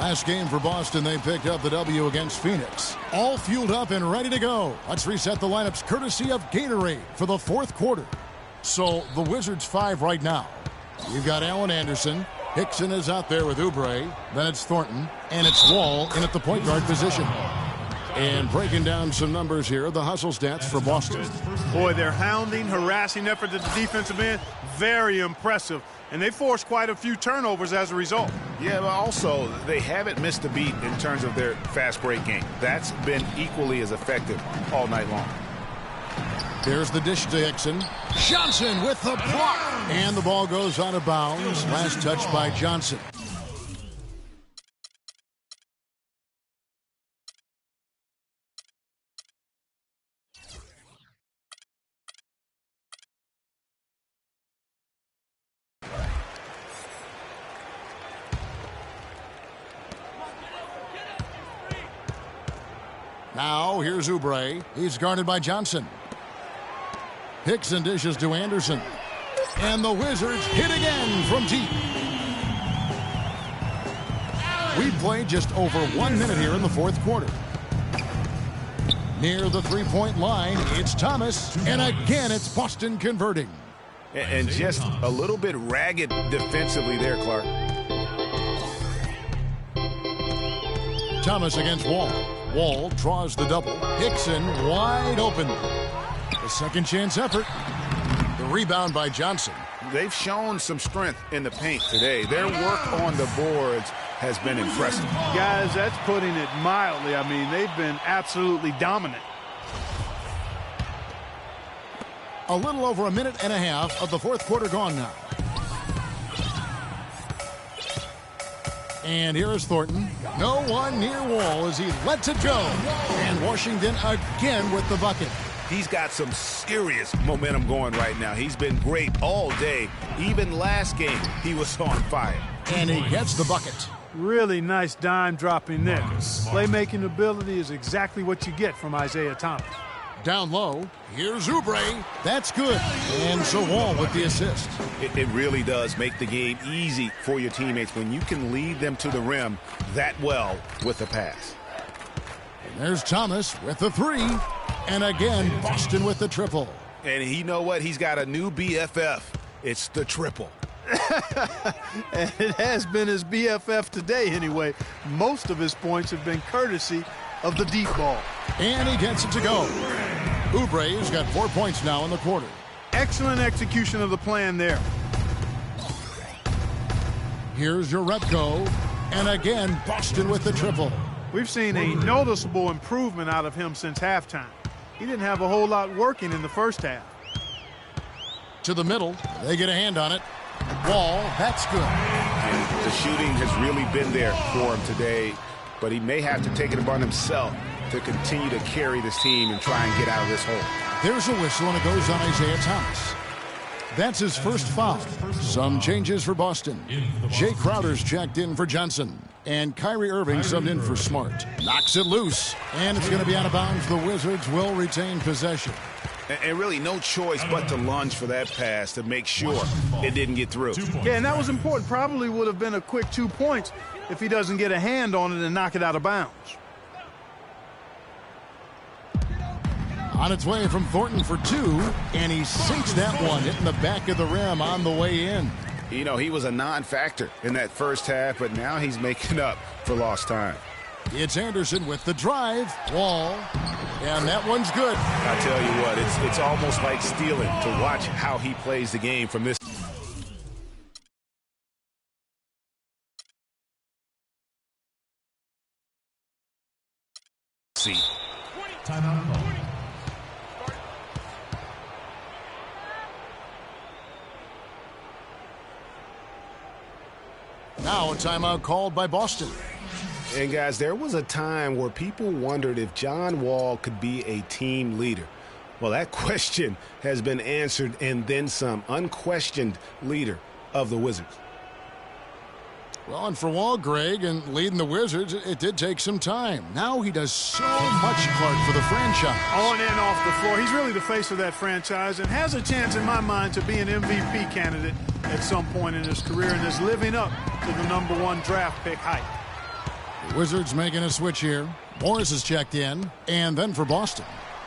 Last game for Boston, they picked up the W against Phoenix. All fueled up and ready to go. Let's reset the lineups courtesy of Gatorade for the fourth quarter. So the Wizards 5 right now. You've got Allen Anderson. Hickson is out there with Oubre. Then it's Thornton. And it's Wall in at the point guard position. And breaking down some numbers here, the hustle stats for Boston. Boy, their hounding, harassing effort at the defensive end, very impressive. And they forced quite a few turnovers as a result. Yeah, but also they haven't missed a beat in terms of their fast break game. That's been equally as effective all night long. There's the dish to Hickson. Johnson with the block. And the ball goes out of bounds. Last touch by Johnson. Now, here's Oubre. He's guarded by Johnson. Hickson dishes to Anderson. And the Wizards hit again from deep. We played just over 1 minute here in the fourth quarter. Near the three-point line, it's Thomas. And again, it's Boston converting. And just a little bit ragged defensively there, Clark. Thomas against Wall. Wall draws the double. Hickson wide open. A second chance effort. The rebound by Johnson. They've shown some strength in the paint today. Their work on the boards has been impressive. Guys, that's putting it mildly. I mean, they've been absolutely dominant. A little over a minute and a half of the fourth quarter gone now. And here is Thornton. No one near Wall as he lets it go. And Washington again with the bucket. He's got some serious momentum going right now. He's been great all day. Even last game, he was on fire. And he gets the bucket. Really nice dime dropping there. Playmaking ability is exactly what you get from Isaiah Thomas. Down low, here's Oubre. That's good. And so Wall with the assist. It really does make the game easy for your teammates when you can lead them to the rim that well with a pass. And there's Thomas with the three. And again, Boston with the triple. And you know what? He's got a new BFF. It's the triple. And it has been his BFF today anyway. Most of his points have been courtesy of the deep ball. And he gets it to go. Oubre's got 4 points now in the quarter. Excellent execution of the plan there. Here's your Repko. And again, Boston with the triple. We've seen a noticeable improvement out of him since halftime. He didn't have a whole lot working in the first half. To the middle. They get a hand on it. Wall, that's good. And the shooting has really been there for him today, but he may have to take it upon himself to continue to carry this team and try and get out of this hole. There's a whistle, and it goes on Isaiah Thomas. That's his first foul. Some changes for Boston. Jay Crowder's checked in for Johnson. And Kyrie Irving subbed in for Smart. Knocks it loose. And it's going to be out of bounds. The Wizards will retain possession. And really no choice but to lunge for that pass to make sure it didn't get through. Yeah, and that was important. Probably would have been a quick 2 points if he doesn't get a hand on it and knock it out of bounds. On its way from Thornton for two, and he sinks that one, hitting the back of the rim on the way in. You know, he was a non-factor in that first half, but now he's making up for lost time. It's Anderson with the drive. Wall. And that one's good. I tell you what, it's almost like stealing to watch how he plays the game from this. See. Timeout. Now a timeout called by Boston. And guys, there was a time where people wondered if John Wall could be a team leader. Well, that question has been answered and then some. Unquestioned leader of the Wizards. Well, and for Wall, Greg, and leading the Wizards, it did take some time. Now he does so much, Clark, for the franchise. On and off the floor. He's really the face of that franchise and has a chance, in my mind, to be an MVP candidate at some point in his career and is living up to the #1 draft pick hype. Wizards making a switch here. Morris is checked in. And then for Boston,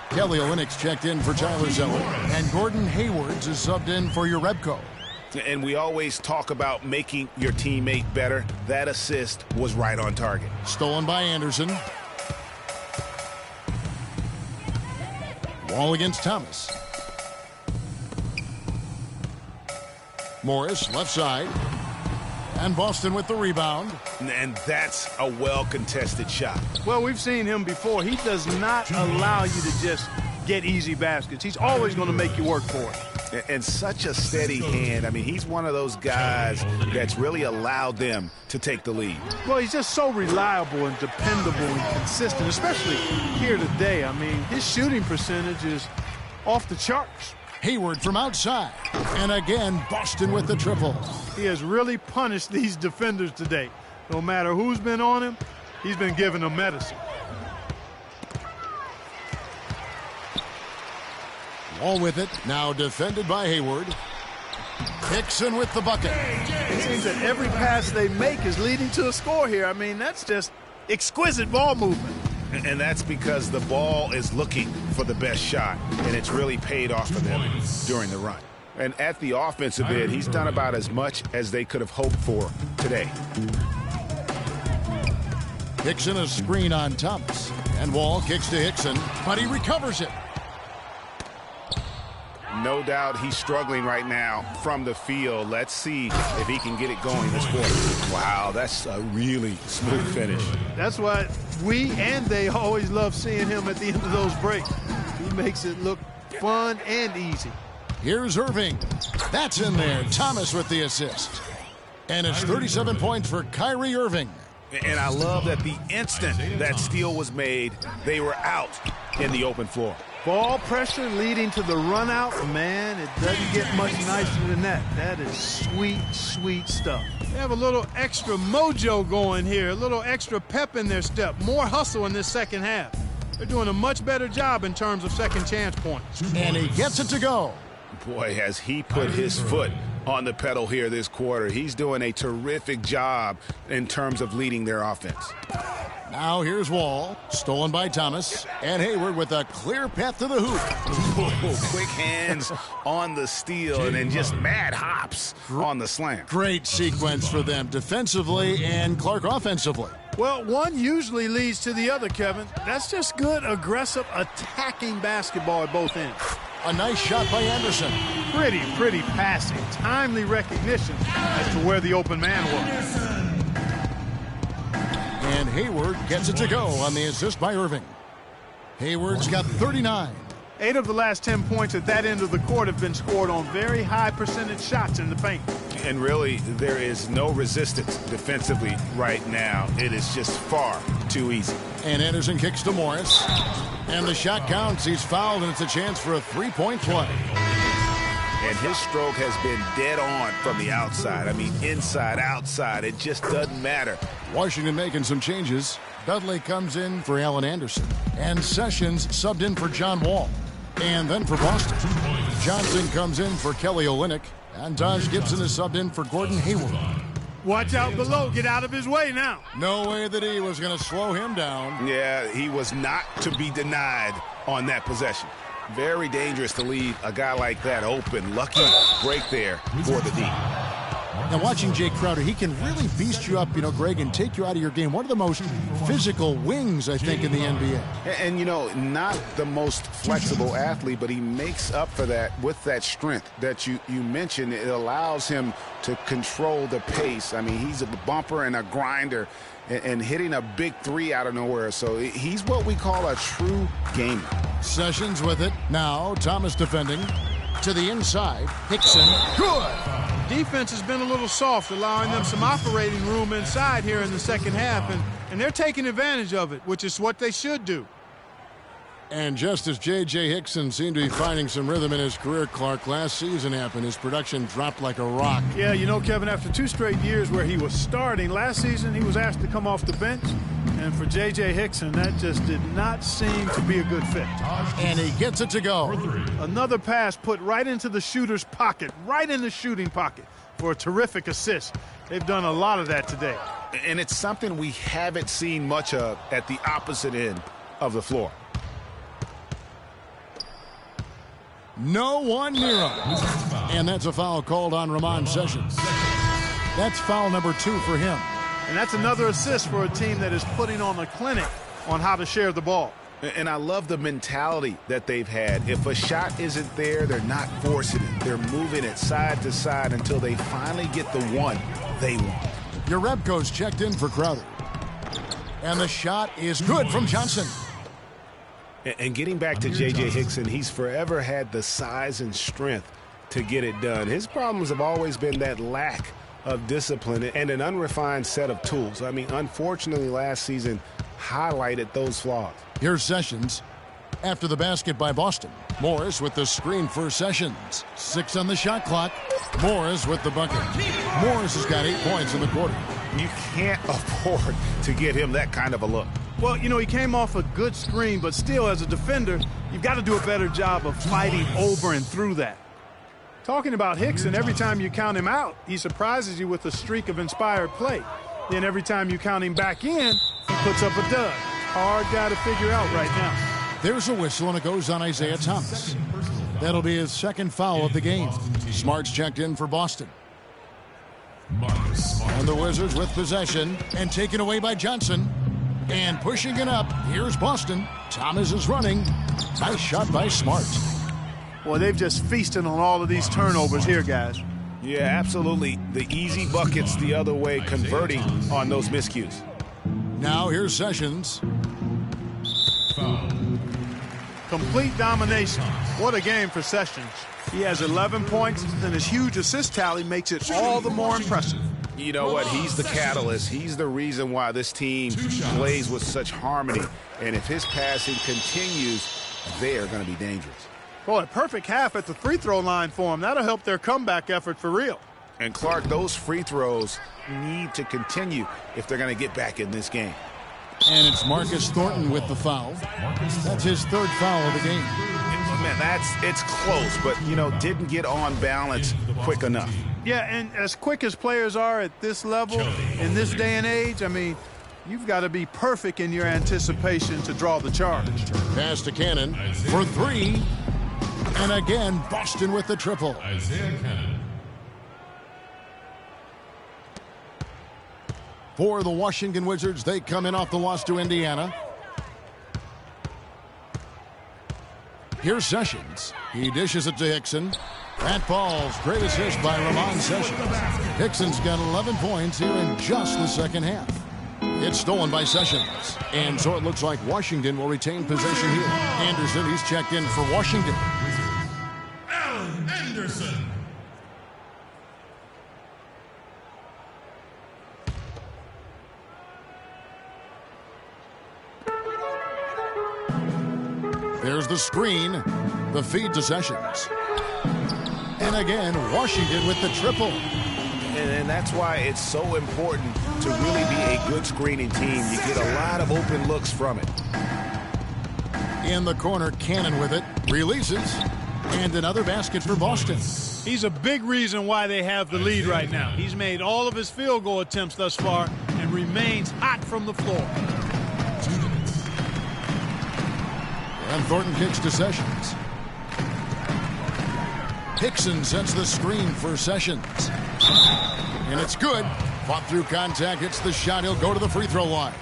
Kelly Olynyk's checked in for Tyler Zeller. And Gordon Hayward is subbed in for Urebko. And we always talk about making your teammate better. That assist was right on target. Stolen by Anderson. Wall against Thomas. Morris, left side. And Boston with the rebound. And that's a well-contested shot. Well, we've seen him before. He does not allow you to just get easy baskets. He's always going to make you work for it. And such a steady hand. I mean, he's one of those guys that's really allowed them to take the lead. Well, he's just so reliable and dependable and consistent, especially here today. I mean, his shooting percentage is off the charts. Hayward from outside. And again, Boston with the triple. He has really punished these defenders today. No matter who's been on him, he's been giving them medicine. Wall with it. Now defended by Hayward. Hickson with the bucket. It seems that every pass they make is leading to a score here. I mean, that's just exquisite ball movement. And that's because the ball is looking for the best shot, and it's really paid off for them during the run. And at the offensive end, he's done about as much as they could have hoped for today. Hickson a screen on Thomas. And Wall kicks to Hickson, but he recovers it. No doubt he's struggling right now from the field. Let's see if he can get it going this quarter. Wow, that's a really smooth finish. That's why we and they always love seeing him at the end of those breaks. He makes it look fun and easy. Here's Irving. That's in there. Thomas with the assist. And it's 37 points for Kyrie Irving. And I love that the instant that steal was made, they were out in the open floor. Ball pressure leading to the run out. Man, it doesn't get much nicer than that. That is sweet, sweet stuff. They have a little extra mojo going here, a little extra pep in their step, more hustle in this second half. They're doing a much better job in terms of second chance points. And he gets it to go. Boy, has he put his foot on the pedal here this quarter. He's doing a terrific job in terms of leading their offense. Now here's Wall, stolen by Thomas, and Hayward with a clear path to the hoop. Quick hands on the steal and then just mad hops on the slam. Great sequence for them defensively and Clark offensively. Well, one usually leads to the other, Kevin. That's just good, aggressive, attacking basketball at both ends. A nice shot by Anderson. Pretty passing. Timely recognition as to where the open man was. And Hayward gets it to go on the assist by Irving. Hayward's got 39. 8 of the last 10 points at that end of the court have been scored on very high percentage shots in the paint. And really, there is no resistance defensively right now. It is just far too easy. And Anderson kicks to Morris. And the shot counts. He's fouled, and it's a chance for a three-point play. And his stroke has been dead on from the outside. I mean, inside, outside, it just doesn't matter. Washington making some changes. Dudley comes in for Allen Anderson. And Sessions subbed in for John Wall. And then for Boston, Johnson comes in for Kelly Olynyk. And Taj Gibson is subbed in for Gordon Hayward. Watch out below. Get out of his way now. No way that he was going to slow him down. Yeah, he was not to be denied on that possession. Very dangerous to leave a guy like that open. Lucky break there for the D. Now, watching Jay Crowder, he can really beast you up, Greg, and take you out of your game. One of the most physical wings, I think, in the NBA. And not the most flexible athlete, but he makes up for that with that strength that you mentioned. It allows him to control the pace. I mean, he's a bumper and a grinder and hitting a big three out of nowhere. So he's what we call a true gamer. Sessions with it. Now, Thomas defending. To the inside. Hickson. Good. Defense has been a little soft, allowing them some operating room inside here in the second half, and they're taking advantage of it, which is what they should do. And just as J.J. Hickson seemed to be finding some rhythm in his career, Clark, last season happened. His production dropped like a rock. Yeah, Kevin, after 2 straight years where he was starting, last season he was asked to come off the bench. And for J.J. Hickson, that just did not seem to be a good fit. And he gets it to go. Another pass put right into the shooter's pocket, right in the shooting pocket for a terrific assist. They've done a lot of that today. And it's something we haven't seen much of at the opposite end of the floor. No one near him. And that's a foul called on Ramon Sessions. That's foul number 2 for him. And that's another assist for a team that is putting on a clinic on how to share the ball. And I love the mentality that they've had. If a shot isn't there, they're not forcing it. They're moving it side to side until they finally get the one they want. Jerebko's checked in for Crowder. And the shot is good from Johnson. And getting back to J.J. Hickson, he's forever had the size and strength to get it done. His problems have always been that lack of discipline and an unrefined set of tools. I mean, unfortunately, last season highlighted those flaws. Here's Sessions. After the basket by Boston. Morris with the screen for Sessions. 6 on the shot clock. Morris with the bucket. Morris has got 8 points in the quarter. You can't afford to get him that kind of a look. Well, you know, he came off a good screen, but still, as a defender, you've got to do a better job of fighting over and through that. Talking about Hickson, every time you count him out, he surprises you with a streak of inspired play. Then every time you count him back in, he puts up a dud. Hard guy to figure out right now. There's a whistle, and it goes on Isaiah Thomas. That'll be his second foul of the game. Smart's checked in for Boston. And the Wizards with possession and taken away by Johnson. And pushing it up, here's Boston. Thomas is running. Nice shot by Smart. Well, they've just feasted on all of these turnovers here, guys. Yeah, absolutely. The easy buckets the other way, converting on those miscues. Now here's Sessions. Complete domination. What a game for Sessions. He has 11 points, and his huge assist tally makes it all the more impressive. You know what? He's the catalyst. He's the reason why this team plays with such harmony. And if his passing continues, they are going to be dangerous. Boy, a perfect half at the free throw line for him. That'll help their comeback effort for real. And Clark, those free throws need to continue if they're going to get back in this game. And it's Marcus Thornton with the foul. That's his 3rd foul of the game. Man, it's close, but, you know, didn't get on balance quick enough. Yeah, and as quick as players are at this level, in this day and age, I mean, you've got to be perfect in your anticipation to draw the charge. Pass to Cannon for 3. And again, Boston with the triple. Isaiah Cannon. For the Washington Wizards, they come in off the loss to Indiana. Here's Sessions. He dishes it to Hickson. That ball's great assist by Ramon Sessions. Hickson's got 11 points here in just the second half. It's stolen by Sessions. And so it looks like Washington will retain possession here. Anderson, he's checked in for Washington. Allen Anderson. There's the screen. The feed to Sessions. And again, Washington with the triple. And that's why it's so important to really be a good screening team. You get a lot of open looks from it. In the corner, Cannon with it. Releases. And another basket for Boston. He's a big reason why they have the lead right now. He's made all of his field goal attempts thus far and remains hot from the floor. 2 minutes. And Thornton kicks to Sessions. Hickson sets the screen for Sessions. And it's good. Fought through contact, hits the shot. He'll go to the free throw line.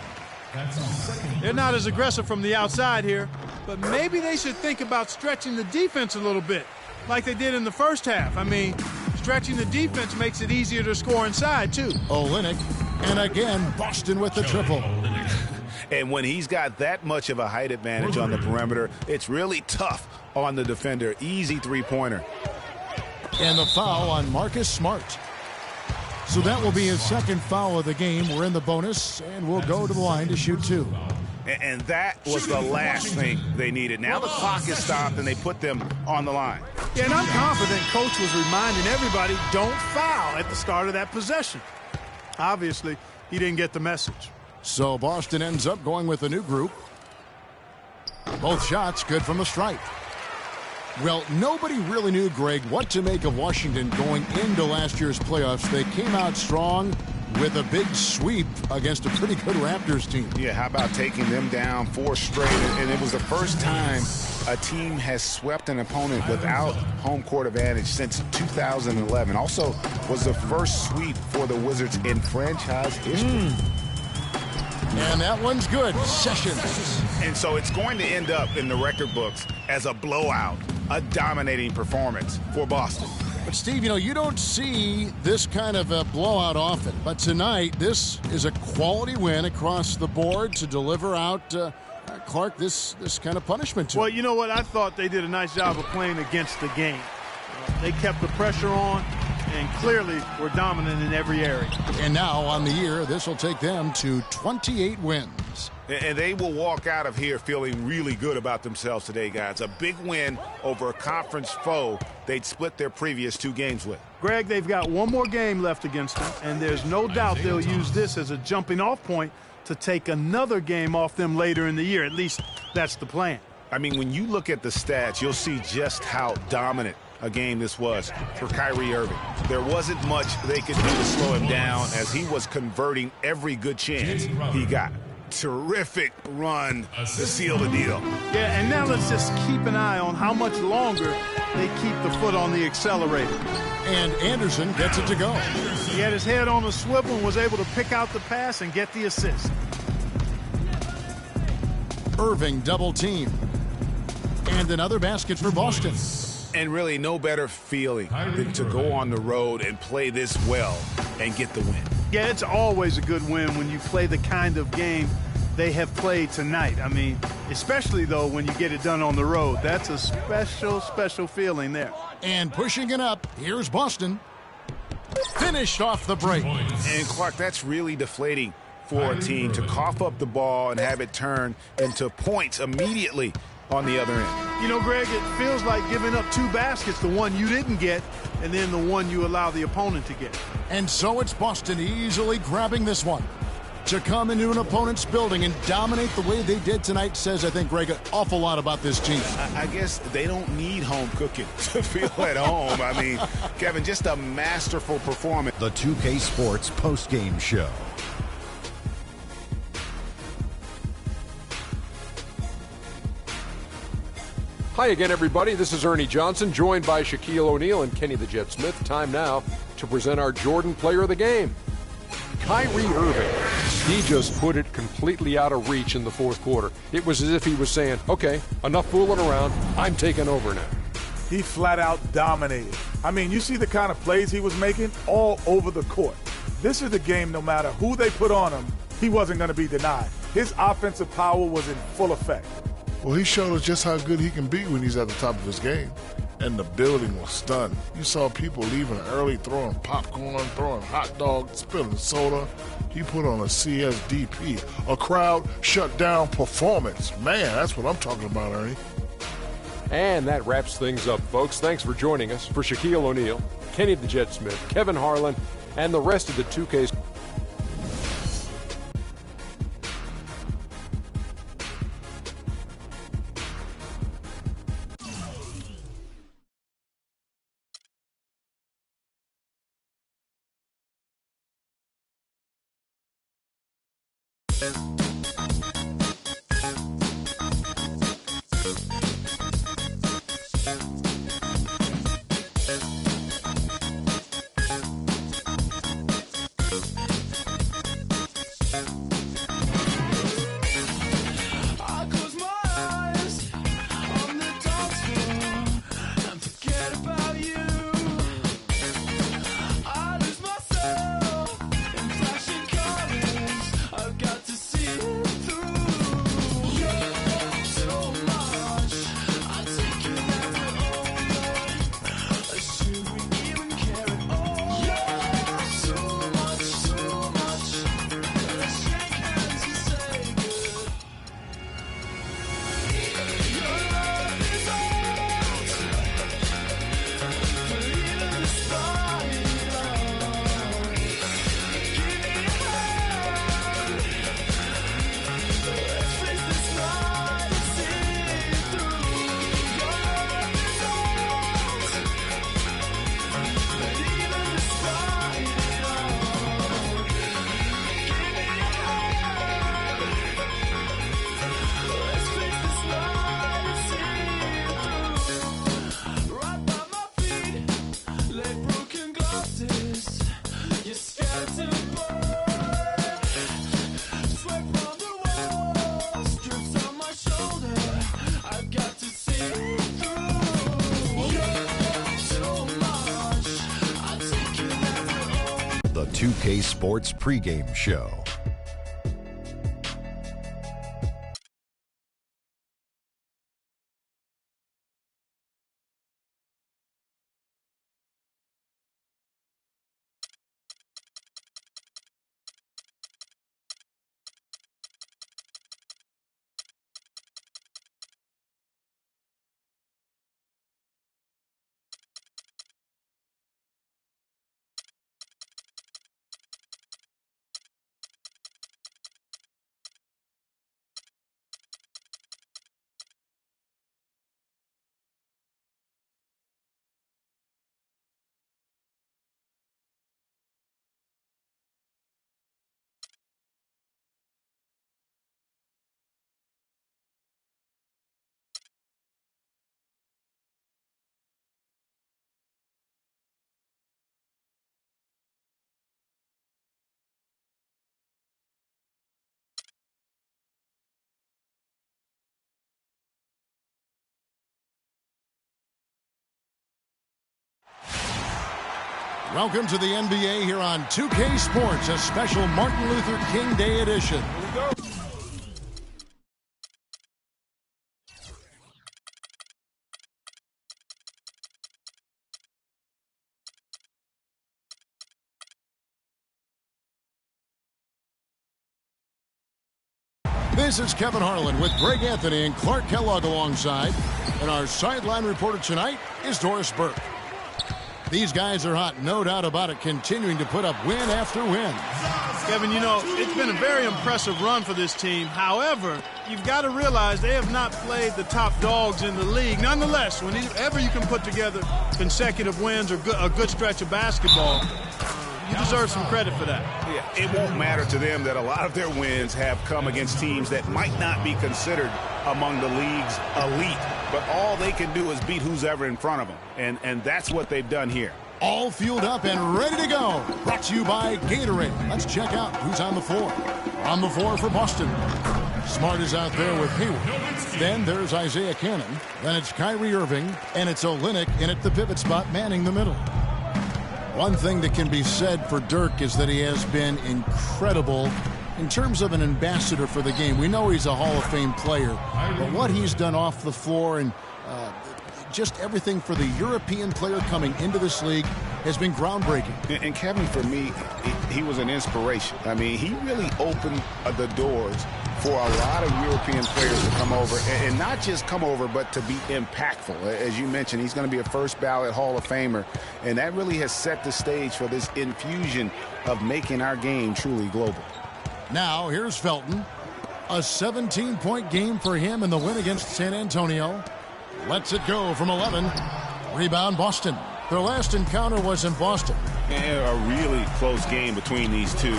They're not as aggressive from the outside here, but maybe they should think about stretching the defense a little bit, like they did in the first half. I mean, stretching the defense makes it easier to score inside, too. Olynyk. And again, Boston with the triple. And when he's got that much of a height advantage on the perimeter, it's really tough on the defender. Easy three-pointer. And the foul on Marcus Smart. So that will be his second foul of the game. We're in the bonus, and we'll go to the line to shoot 2. And that was the last thing they needed. Now the clock is stopped, and they put them on the line. Yeah, and I'm confident Coach was reminding everybody, don't foul at the start of that possession. Obviously, he didn't get the message. So Boston ends up going with a new group. Both shots good from the stripe. Well, nobody really knew, Greg, what to make of Washington going into last year's playoffs. They came out strong, with a big sweep against a pretty good Raptors team. Yeah, how about taking them down 4 straight? And it was the first time a team has swept an opponent without home court advantage since 2011. Also was the first sweep for the Wizards in franchise history. And that one's good. Sessions. And so it's going to end up in the record books as a blowout, a dominating performance for Boston. But, Steve, you don't see this kind of a blowout often. But tonight, this is a quality win across the board to deliver out, Clark, this kind of punishment to Well, him. you know what? I thought they did a nice job of playing against the game. They kept the pressure on and clearly were dominant in every area. And now, on the year, this will take them to 28 wins. And they will walk out of here feeling really good about themselves today, guys. A big win over a conference foe they'd split their previous 2 games with. Greg, they've got one more game left against them, and there's no doubt they'll use this as a jumping-off point to take another game off them later in the year. At least that's the plan. I mean, when you look at the stats, you'll see just how dominant a game this was for Kyrie Irving. There wasn't much they could do to slow him down as he was converting every good chance he got. Terrific run to seal the deal. Yeah, and now let's just keep an eye on how much longer they keep the foot on the accelerator. And Anderson gets it to go. He had his head on a swivel and was able to pick out the pass and get the assist. Irving double team. And another basket for Boston. And really no better feeling than to go on the road and play this well and get the win. Yeah, it's always a good win when you play the kind of game they have played tonight. I mean, especially, though, when you get it done on the road. That's a special, special feeling there. And pushing it up, here's Boston. Finished off the break. And, Clark, that's really deflating for a team to cough up the ball and have it turn into points immediately on the other end. You know, Greg, it feels like giving up 2 baskets, the one you didn't get, and then the one you allow the opponent to get. And so it's Boston easily grabbing this one. To come into an opponent's building and dominate the way they did tonight says, I think, Greg, an awful lot about this team. I guess they don't need home cooking to feel at home. I mean, Kevin, just a masterful performance. The 2K Sports postgame show. Hi again, everybody. This is Ernie Johnson, joined by Shaquille O'Neal and Kenny the Jet Smith. Time now to present our Jordan Player of the Game, Kyrie Irving. He just put it completely out of reach in the fourth quarter. It was as if he was saying, okay, enough fooling around. I'm taking over now. He flat out dominated. I mean, you see the kind of plays he was making all over the court. This is the game, no matter who they put on him, he wasn't going to be denied. His offensive power was in full effect. Well, he showed us just how good he can be when he's at the top of his game. And the building was stunned. You saw people leaving early, throwing popcorn, throwing hot dogs, spilling soda. He put on a CSDP, a crowd shut down performance. Man, that's what I'm talking about, Ernie. And that wraps things up, folks. Thanks for joining us. For Shaquille O'Neal, Kenny the Jet Smith, Kevin Harlan, and the rest of the 2Ks. I've got to see it. 2K Sports pregame show. Welcome to the NBA here on 2K Sports, a special Martin Luther King Day edition. This is Kevin Harlan with Greg Anthony and Clark Kellogg alongside. And our sideline reporter tonight is Doris Burke. These guys are hot, no doubt about it, continuing to put up win after win. Kevin, you know, it's been a very impressive run for this team. However, you've got to realize they have not played the top dogs in the league. Nonetheless, whenever you can put together consecutive wins or a good stretch of basketball, you deserve some credit for that. Yeah, it won't matter to them that a lot of their wins have come against teams that might not be considered among the league's elite, but all they can do is beat who's ever in front of them, and that's what they've done here. All fueled up and ready to go. Brought to you by Gatorade. Let's check out who's on the floor. On the floor for Boston, Smart is out there with Hayward. Then there's Isaiah Cannon. Then it's Kyrie Irving, and it's Olynyk in at the pivot spot, manning the middle. One thing that can be said for Dirk is that he has been incredible in terms of an ambassador for the game. We know he's a Hall of Fame player, but what he's done off the floor and just everything for the European player coming into this league has been groundbreaking. And Kevin, for me, he was an inspiration. I mean, he really opened the doors for a lot of European players to come over, and not just come over, but to be impactful. As you mentioned, he's going to be a first ballot Hall of Famer, and that really has set the stage for this infusion of making our game truly global. Now, here's Felton. A 17-point game for him in the win against San Antonio. Lets it go from 11. Rebound, Boston. Their last encounter was in Boston. And a really close game between these two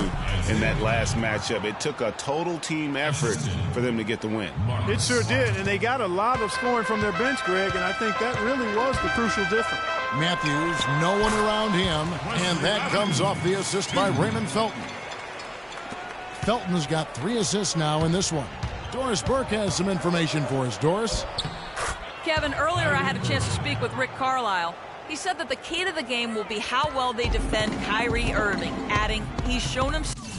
in that last matchup. It took a total team effort for them to get the win. It sure did, and they got a lot of scoring from their bench, Greg, and I think that really was the crucial difference. Matthews, no one around him, and that comes off the assist by Raymond Felton. Felton's got 3 assists now in this one. Doris Burke has some information for us. Doris? Kevin, earlier I had a chance to speak with Rick Carlisle. He said that the key to the game will be how well they defend Kyrie Irving, adding he's shown himself